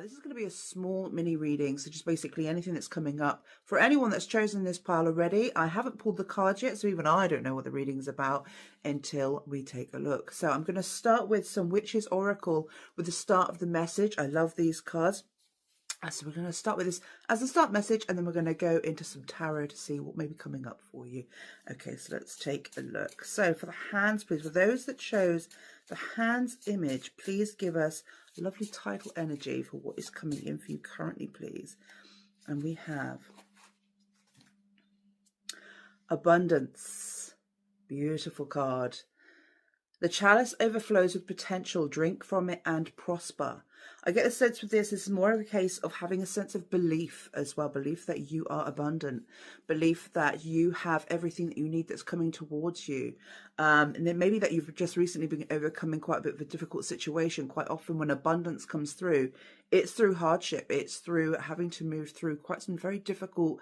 This is going to be a small mini reading, so just basically anything that's coming up. For anyone that's chosen this pile already, I haven't pulled the cards yet, so even I don't know what the reading's about until we take a look. So I'm going to start with some Witches Oracle with the start of the message. I love these cards. So we're going to start with this as a start message, and then we're going to go into some tarot to see what may be coming up for you. Okay, so let's take a look. So for the hands, please, for those that chose the hands image, please give us a lovely title energy for what is coming in for you currently, please. And we have Abundance. Beautiful card. The chalice overflows with potential. Drink from it and prosper. I get a sense with this is more of a case of having a sense of belief as well. Belief that you are abundant. Belief that you have everything that you need that's coming towards you. And then maybe that you've just recently been overcoming quite a bit of a difficult situation. Quite often when abundance comes through, it's through hardship. It's through having to move through quite some very difficult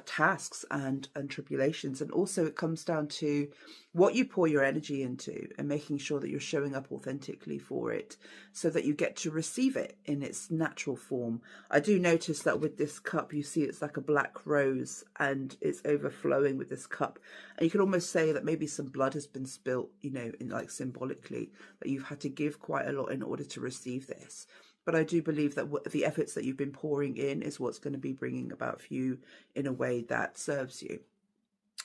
tasks and tribulations. And also it comes down to what you pour your energy into and making sure that you're showing up authentically for it so that you get to receive it in its natural form. I do notice that with this cup, you see it's like a black rose and it's overflowing with this cup, and you can almost say that maybe some blood has been spilt, you know, in like symbolically, that you've had to give quite a lot in order to receive this. But I do believe that the efforts that you've been pouring in is what's going to be bringing about for you in a way that serves you.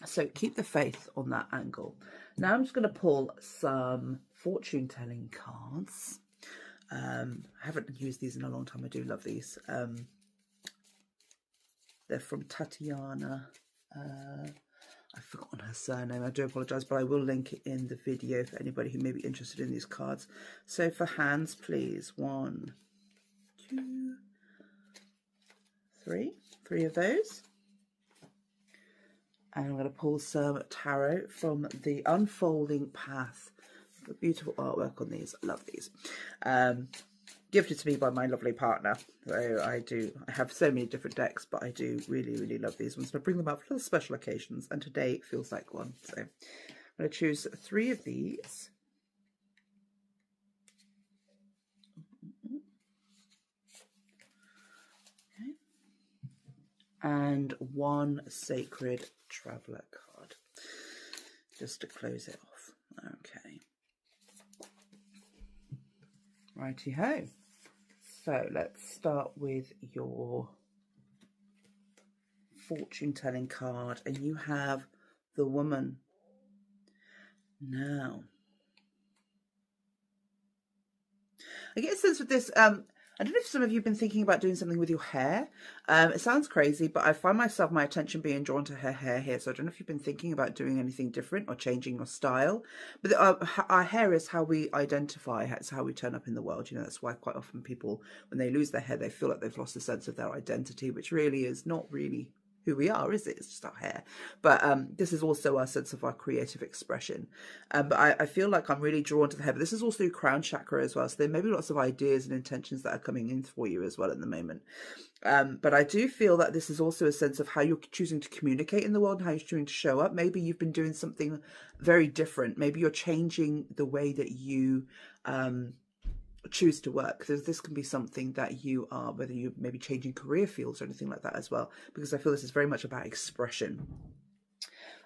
So keep the faith on that angle. Now I'm just going to pull some fortune telling cards. I haven't used these in a long time. I do love these. They're from Tatiana. I've forgotten her surname. I do apologise, but I will link it in the video for anybody who may be interested in these cards. So for hands, please. 1, 2, 3. 3 of those. And I'm going to pull some tarot from the Unfolding Path. The beautiful artwork on these. I love these. Gifted to me by my lovely partner. So I have so many different decks, but I do really, really love these ones. So I bring them up for special occasions, and today it feels like one. So I'm going to choose 3 of these. Okay. And 1 Sacred Traveler card, just to close it off. Okay. Righty-ho. So let's start with your fortune telling card, and you have the Woman. Now, I get a sense with this, I don't know if some of you have been thinking about doing something with your hair. It sounds crazy, but I find my attention being drawn to her hair here. So I don't know if you've been thinking about doing anything different or changing your style. But our hair is how we identify. It's how we turn up in the world. You know, that's why quite often people, when they lose their hair, they feel like they've lost a sense of their identity, which really is not really who we are, is it? It's just our hair. But this is also our sense of our creative expression. But I feel like I'm really drawn to the hair. But this is also crown chakra as well. So there may be lots of ideas and intentions that are coming in for you as well at the moment. But I do feel that this is also a sense of how you're choosing to communicate in the world and how you're choosing to show up. Maybe you've been doing something very different. Maybe you're changing the way that you choose to work. Because this can be something that you are, whether you're maybe changing career fields or anything like that as well, because I feel this is very much about expression.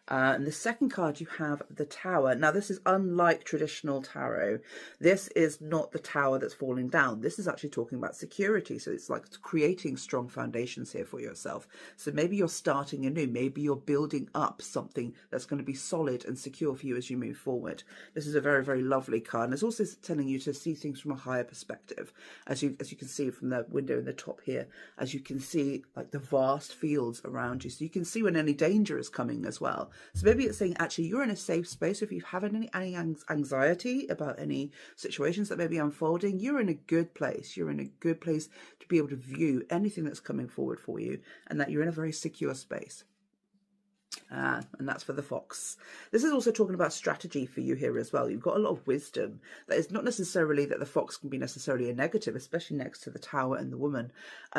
And the second card, you have the Tower. Now, this is unlike traditional tarot. This is not the tower that's falling down. This is actually talking about security. So it's like creating strong foundations here for yourself. So maybe you're starting anew. Maybe you're building up something that's going to be solid and secure for you as you move forward. This is a very, very lovely card. And it's also telling you to see things from a higher perspective. As you can see from the window in the top here, as you can see like the vast fields around you. So you can see when any danger is coming as well. So maybe it's saying actually you're in a safe space. If you have any anxiety about any situations that may be unfolding, you're in a good place. You're in a good place to be able to view anything that's coming forward for you, and that you're in a very secure space. And that's for the fox. This is also talking about strategy for you here as well. You've got a lot of wisdom. That is not necessarily that the fox can be necessarily a negative, especially next to the tower and the woman.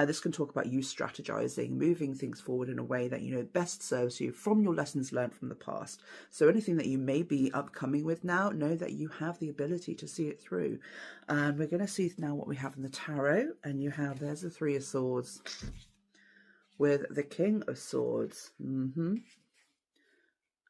This can talk about you strategizing, moving things forward in a way that, you know, best serves you from your lessons learned from the past. So anything that you may be upcoming with now, know that you have the ability to see it through. And we're going to see now what we have in the tarot. And you have, there's the Three of Swords with the King of Swords.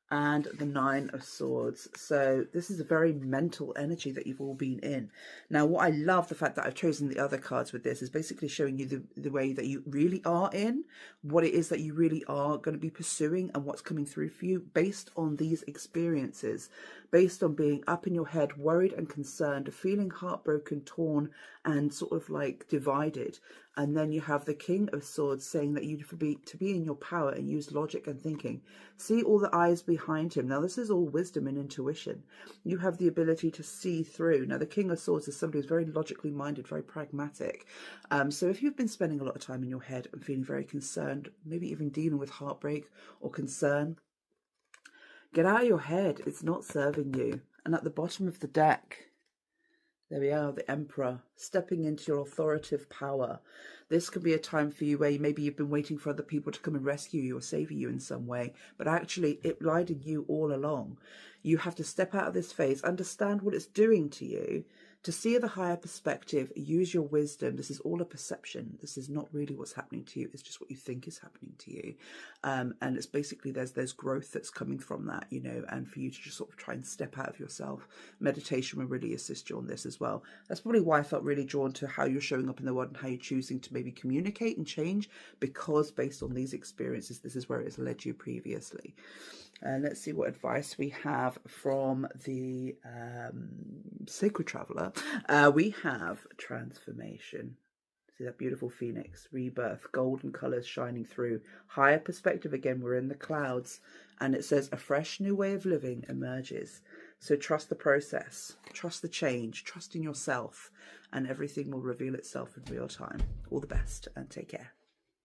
And the Nine of Swords. So this is a very mental energy that you've all been in. Now, what I love, the fact that I've chosen the other cards with this, is basically showing you the way that you really are in, what it is that you really are going to be pursuing, and what's coming through for you based on these experiences, based on being up in your head, worried and concerned, feeling heartbroken, torn, and sort of like divided. And then you have the King of Swords saying that you to be in your power and use logic and thinking. See all the eyes behind him. Now, this is all wisdom and intuition. You have the ability to see through. Now, the King of Swords is somebody who's very logically minded, very pragmatic. So if you've been spending a lot of time in your head and feeling very concerned, maybe even dealing with heartbreak or concern, get out of your head. It's not serving you. And at the bottom of the deck, there we are, the Emperor, stepping into your authoritative power. This could be a time for you where maybe you've been waiting for other people to come and rescue you or save you in some way, but actually it lied in you all along. You have to step out of this phase, understand what it's doing to you, to see the higher perspective, use your wisdom. This is all a perception. This is not really what's happening to you. It's just what you think is happening to you. And it's basically there's growth that's coming from that, you know, and for you to just sort of try and step out of yourself. Meditation will really assist you on this as well. That's probably why I felt really drawn to how you're showing up in the world and how you're choosing to maybe communicate and change, because based on these experiences, this is where it's led you previously. And let's see what advice we have from the Sacred Traveler. We have transformation. See that beautiful phoenix, rebirth, golden colours shining through. Higher perspective again, we're in the clouds. And it says a fresh new way of living emerges. So trust the process, trust the change, trust in yourself, and everything will reveal itself in real time. All the best and take care.